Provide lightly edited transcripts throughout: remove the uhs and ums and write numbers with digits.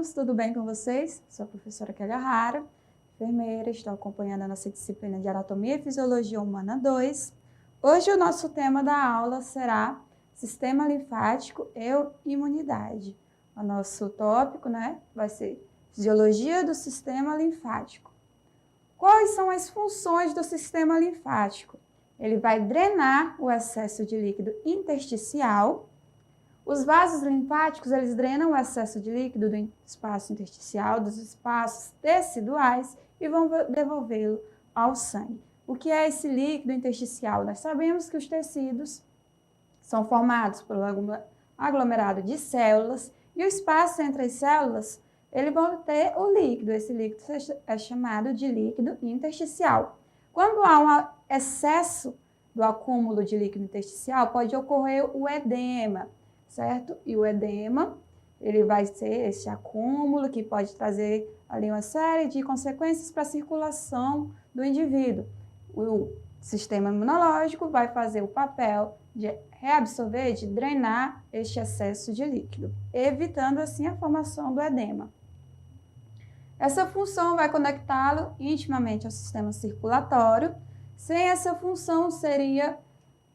alunos, tudo bem com vocês? Sou a professora Kelly O'Hara, enfermeira, estou acompanhando a nossa disciplina de Anatomia e Fisiologia Humana 2. Hoje o nosso tema da aula será Sistema Linfático e Imunidade. O nosso tópico, vai ser Fisiologia do Sistema Linfático. Quais são as funções do sistema linfático? Ele vai drenar o excesso de líquido intersticial. Os vasos linfáticos, eles drenam o excesso de líquido do espaço intersticial, dos espaços teciduais e vão devolvê-lo ao sangue. O que é esse líquido intersticial? Nós sabemos que os tecidos são formados por um aglomerado de células e o espaço entre as células, ele vai ter o líquido. Esse líquido é chamado de líquido intersticial. Quando há um excesso do acúmulo de líquido intersticial, pode ocorrer o edema, certo? E o edema, ele vai ser esse acúmulo que pode trazer ali uma série de consequências para a circulação do indivíduo. O sistema imunológico vai fazer o papel de reabsorver, de drenar este excesso de líquido, evitando assim a formação do edema. Essa função vai conectá-lo intimamente ao sistema circulatório. Sem essa função, seria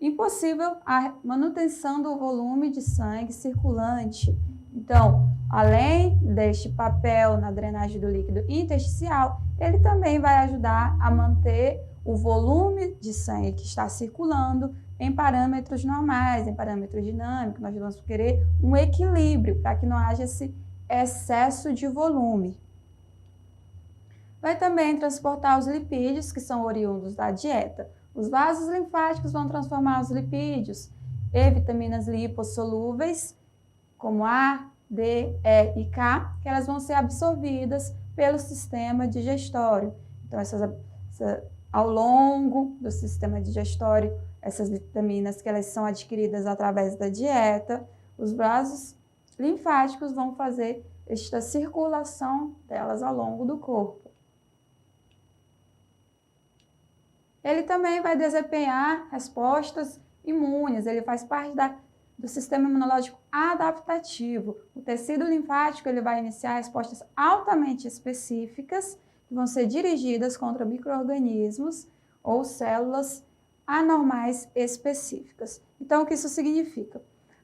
impossível a manutenção do volume de sangue circulante. Então, além deste papel na drenagem do líquido intersticial, ele também vai ajudar a manter o volume de sangue que está circulando em parâmetros normais, em parâmetros dinâmicos. Nós vamos querer um equilíbrio para que não haja esse excesso de volume. Vai também transportar os lipídios, que são oriundos da dieta. Os vasos linfáticos vão transformar os lipídios e vitaminas lipossolúveis, como A, D, E e K, que elas vão ser absorvidas pelo sistema digestório. Então, ao longo do sistema digestório, essas vitaminas que elas são adquiridas através da dieta, os vasos linfáticos vão fazer esta circulação delas ao longo do corpo. Ele também vai desempenhar respostas imunes, ele faz parte do sistema imunológico adaptativo. O tecido linfático ele vai iniciar respostas altamente específicas, que vão ser dirigidas contra micro-organismos ou células anormais específicas. Então, o que isso significa?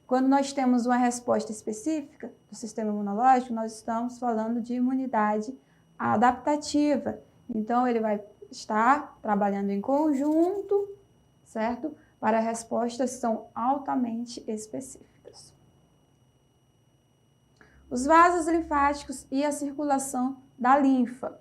Quando nós temos uma resposta específica do sistema imunológico, nós estamos falando de imunidade adaptativa. Então, ele vai estar trabalhando em conjunto, certo? Para respostas que são altamente específicas. Os vasos linfáticos e a circulação da linfa.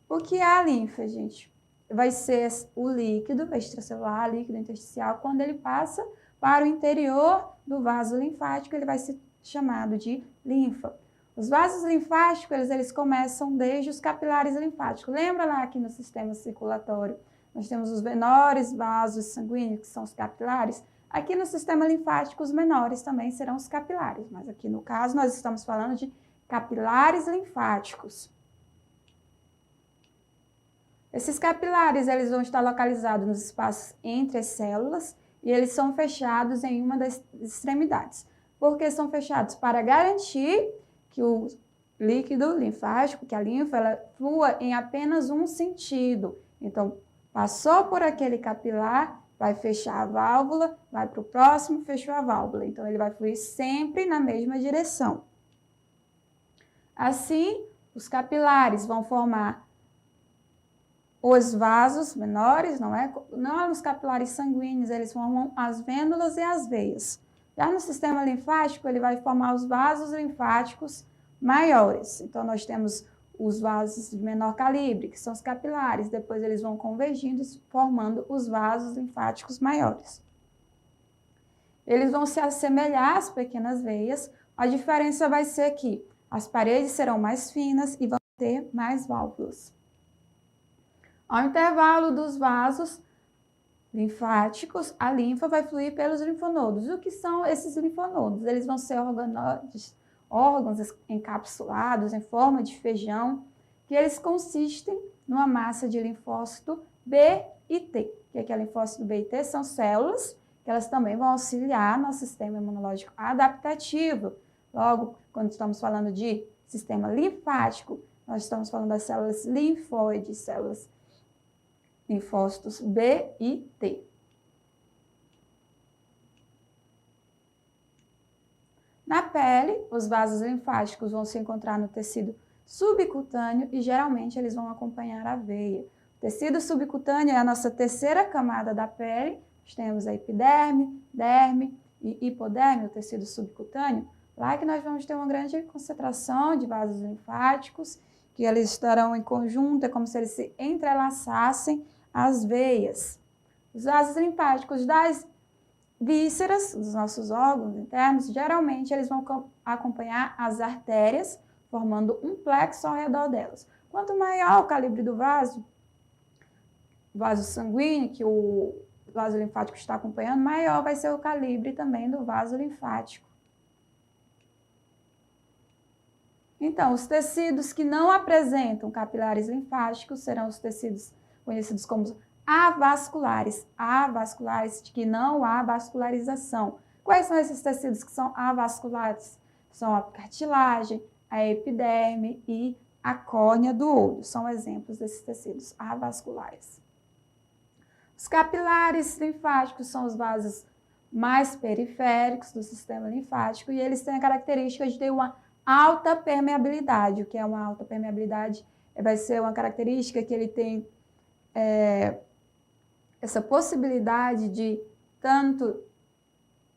O que é a linfa, gente? Vai ser o líquido extracelular, líquido intersticial, quando ele passa para o interior do vaso linfático, ele vai ser chamado de linfa. Os vasos linfáticos, eles começam desde os capilares linfáticos. Lembra lá aqui no sistema circulatório? Nós temos os menores vasos sanguíneos, que são os capilares. Aqui no sistema linfático, os menores também serão os capilares. Mas aqui no caso, nós estamos falando de capilares linfáticos. Esses capilares, eles vão estar localizados nos espaços entre as células e eles são fechados em uma das extremidades. Por que são fechados? Para garantir que o líquido linfático, que a linfa, ela flua em apenas um sentido. Então, passou por aquele capilar, vai fechar a válvula, vai para o próximo, fechou a válvula. Então, ele vai fluir sempre na mesma direção. Assim, os capilares vão formar os vasos menores, não os capilares sanguíneos, eles formam as vênulas e as veias. Já no sistema linfático, ele vai formar os vasos linfáticos maiores. Então, nós temos os vasos de menor calibre, que são os capilares. Depois, eles vão convergindo, formando os vasos linfáticos maiores. Eles vão se assemelhar às pequenas veias. A diferença vai ser que as paredes serão mais finas e vão ter mais válvulas. Ao intervalo dos vasos linfáticos, a linfa vai fluir pelos linfonodos. O que são esses linfonodos? Eles vão ser órgãos encapsulados em forma de feijão, que eles consistem numa massa de linfócito B e T. O que é linfócito B e T? São células que elas também vão auxiliar no sistema imunológico adaptativo, Logo, quando estamos falando de sistema linfático, nós estamos falando das células linfóides, células linfócitos B e T. Na pele, os vasos linfáticos vão se encontrar no tecido subcutâneo e geralmente eles vão acompanhar a veia. O tecido subcutâneo é a nossa terceira camada da pele. Nós temos a epiderme, derme e hipoderme, o tecido subcutâneo. Lá que nós vamos ter uma grande concentração de vasos linfáticos, que eles estarão em conjunto, é como se eles se entrelaçassem às veias. Os vasos linfáticos das vísceras, dos nossos órgãos internos, geralmente eles vão acompanhar as artérias, formando um plexo ao redor delas. Quanto maior o calibre do vaso sanguíneo, que o vaso linfático está acompanhando, maior vai ser o calibre também do vaso linfático. Então, os tecidos que não apresentam capilares linfáticos serão os tecidos conhecidos como avasculares. Avasculares, de que não há vascularização. Quais são esses tecidos que são avasculares? São a cartilagem, a epiderme e a córnea do olho. São exemplos desses tecidos avasculares. Os capilares linfáticos são os vasos mais periféricos do sistema linfático e eles têm a característica de ter uma alta permeabilidade. O que é uma alta permeabilidade? Vai ser uma característica que ele tem essa possibilidade de tanto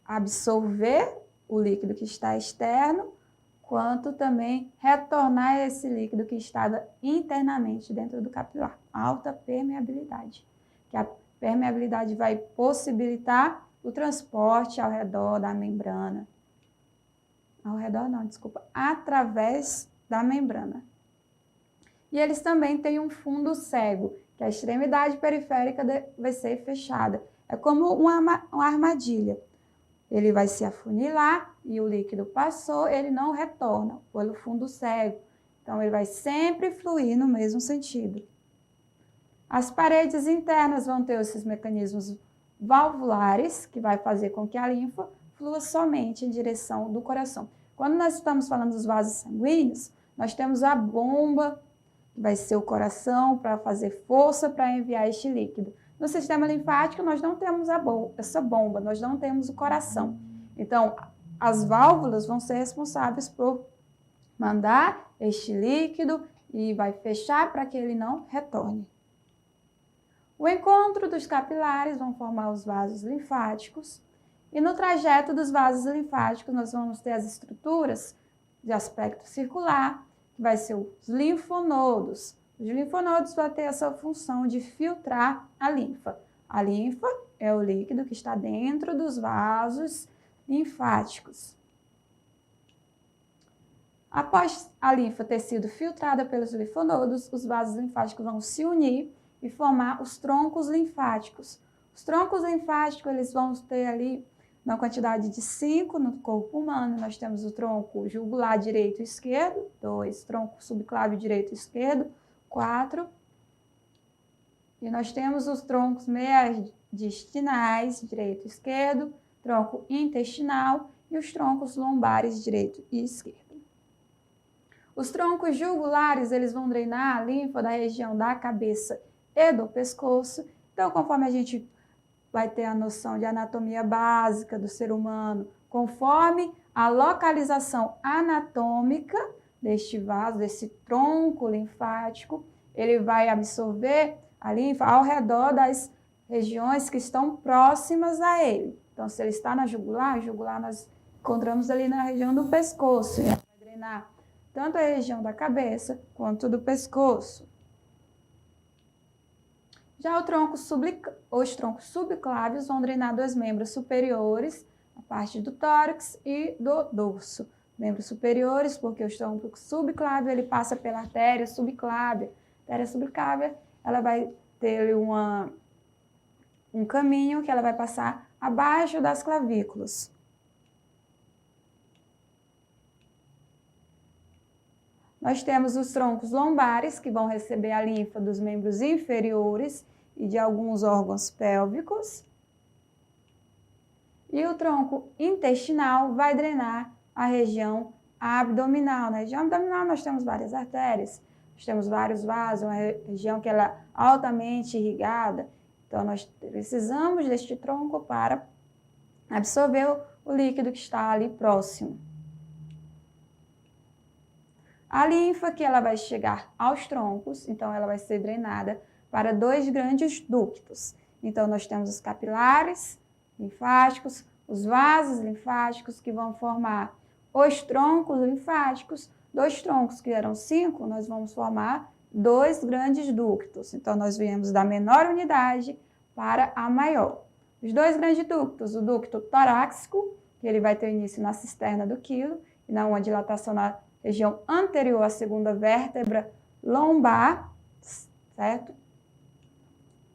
absorver o líquido que está externo, quanto também retornar esse líquido que estava internamente dentro do capilar. Alta permeabilidade. Que a permeabilidade vai possibilitar o transporte ao redor da membrana. Ao redor não, desculpa. Através da membrana. E eles também têm um fundo cego, que a extremidade periférica vai ser fechada. É como uma armadilha. Ele vai se afunilar e o líquido passou, ele não retorna pelo fundo cego. Então, ele vai sempre fluir no mesmo sentido. As paredes internas vão ter esses mecanismos valvulares, que vai fazer com que a linfa flua somente em direção do coração. Quando nós estamos falando dos vasos sanguíneos, nós temos a bomba, que vai ser o coração, para fazer força para enviar este líquido. No sistema linfático, nós não temos essa bomba, nós não temos o coração. Então, as válvulas vão ser responsáveis por mandar este líquido e vai fechar para que ele não retorne. O encontro dos capilares vão formar os vasos linfáticos e no trajeto dos vasos linfáticos nós vamos ter as estruturas de aspecto circular, que vai ser os linfonodos. Os linfonodos vão ter essa função de filtrar a linfa. A linfa é o líquido que está dentro dos vasos linfáticos. Após a linfa ter sido filtrada pelos linfonodos, os vasos linfáticos vão se unir e formar os troncos linfáticos. Os troncos linfáticos eles vão ter ali uma quantidade de 5 no corpo humano. Nós temos o tronco jugular direito e esquerdo, 2, tronco subclávio direito e esquerdo, 4. E nós temos os troncos mediastinais, direito e esquerdo, tronco intestinal e os troncos lombares, direito e esquerdo. Os troncos jugulares, eles vão drenar a linfa da região da cabeça e do pescoço. Então, conforme a gente vai ter a noção de anatomia básica do ser humano, conforme a localização anatômica deste vaso, desse tronco linfático, ele vai absorver a linfa ao redor das regiões que estão próximas a ele. Então, se ele está na jugular, nós encontramos ali na região do pescoço. Ele vai drenar tanto a região da cabeça quanto do pescoço. Já os troncos subclávios vão drenar dos membros superiores, a parte do tórax e do dorso. Membros superiores, porque o tronco subclávio ele passa pela artéria subclávia. A artéria subclávia ela vai ter um caminho que ela vai passar abaixo das clavículas. Nós temos os troncos lombares, que vão receber a linfa dos membros inferiores e de alguns órgãos pélvicos. E o tronco intestinal vai drenar a região abdominal. Na região abdominal nós temos várias artérias, nós temos vários vasos, uma região que ela é altamente irrigada. Então, nós precisamos deste tronco para absorver o líquido que está ali próximo. A linfa que ela vai chegar aos troncos, então ela vai ser drenada para 2 grandes ductos. Então, nós temos os capilares linfáticos, os vasos linfáticos que vão formar os troncos linfáticos. 2 troncos que eram 5, nós vamos formar 2 grandes ductos. Então, nós viemos da menor unidade para a maior. Os 2 grandes ductos, o ducto torácico, que ele vai ter início na cisterna do quilo, e não uma dilatação na região anterior à segunda vértebra lombar, certo?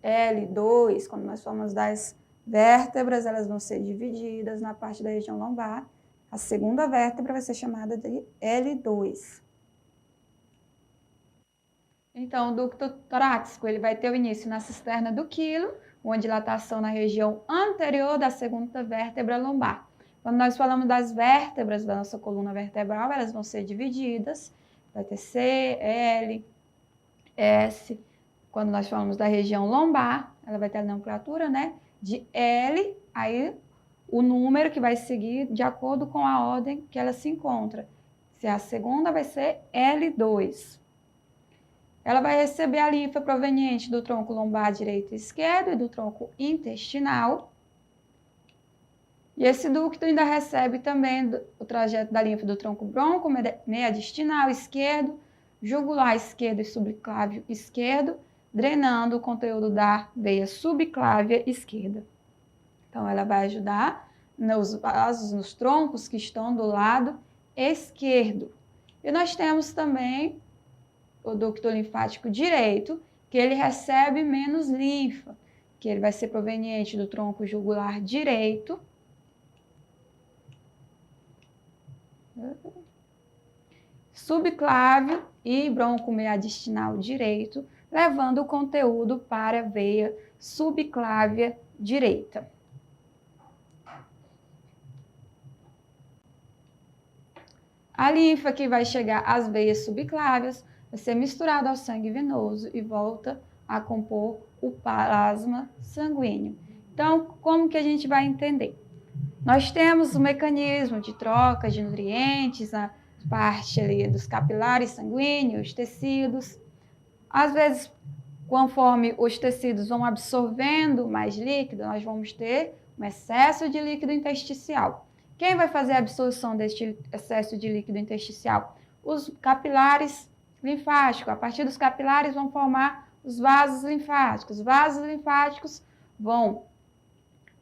L2, quando nós formos das vértebras, elas vão ser divididas na parte da região lombar. A segunda vértebra vai ser chamada de L2. Então, o ducto torácico, ele vai ter o início na cisterna do quilo, uma dilatação na região anterior da segunda vértebra lombar. Quando nós falamos das vértebras da nossa coluna vertebral, elas vão ser divididas, vai ter C, L, S. Quando nós falamos da região lombar, ela vai ter a nomenclatura, né, de L, aí o número que vai seguir de acordo com a ordem que ela se encontra. Se a segunda vai ser L2. Ela vai receber a linfa proveniente do tronco lombar direito e esquerdo e do tronco intestinal. E esse ducto ainda recebe também o trajeto da linfa do tronco bronco, mediastinal esquerdo, jugular esquerdo e subclávio esquerdo, drenando o conteúdo da veia subclávia esquerda. Então, ela vai ajudar nos vasos, nos troncos que estão do lado esquerdo. E nós temos também o ducto linfático direito, que ele recebe menos linfa, que ele vai ser proveniente do tronco jugular direito, subclávio e broncomeadistinal direito, levando o conteúdo para a veia subclávia direita. A linfa que vai chegar às veias subclávias vai ser misturada ao sangue venoso e volta a compor o plasma sanguíneo. Então, como que a gente vai entender? Nós temos o mecanismo de troca de nutrientes, a parte ali dos capilares sanguíneos, tecidos. Às vezes, conforme os tecidos vão absorvendo mais líquido, nós vamos ter um excesso de líquido intersticial. Quem vai fazer a absorção deste excesso de líquido intersticial? Os capilares linfáticos. A partir dos capilares vão formar os vasos linfáticos. Os vasos linfáticos vão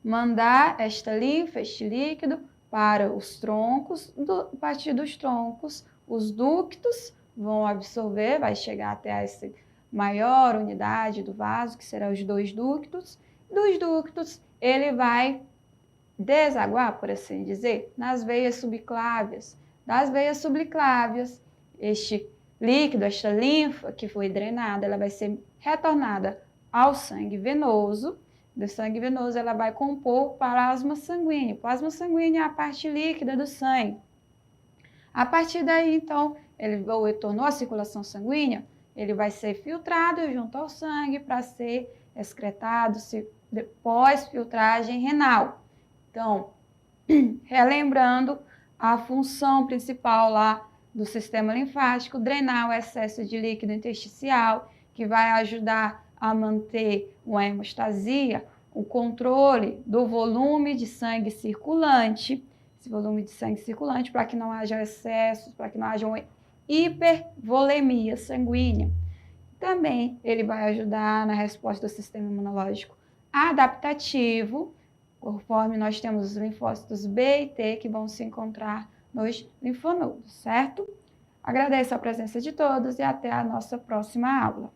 mandar esta linfa, este líquido, para os troncos. A partir dos troncos, os ductos vão absorver, vai chegar até essa maior unidade do vaso, que serão os 2 ductos. Dos ductos, ele vai desaguar, por assim dizer, nas veias subclávias. Das veias subclávias, este líquido, esta linfa que foi drenada, ela vai ser retornada ao sangue venoso. Do sangue venoso, ela vai compor plasma sanguíneo. Plasma sanguíneo é a parte líquida do sangue. A partir daí, então, ele retornou à circulação sanguínea, ele vai ser filtrado junto ao sangue para ser excretado depois filtragem renal. Então, relembrando a função principal lá do sistema linfático, drenar o excesso de líquido intersticial, que vai ajudar a manter uma hemostasia, o controle do volume de sangue circulante, esse volume de sangue circulante, para que não haja excessos, para que não haja uma hipervolemia sanguínea. Também ele vai ajudar na resposta do sistema imunológico adaptativo, conforme nós temos os linfócitos B e T que vão se encontrar nos linfonodos, certo? Agradeço a presença de todos e até a nossa próxima aula.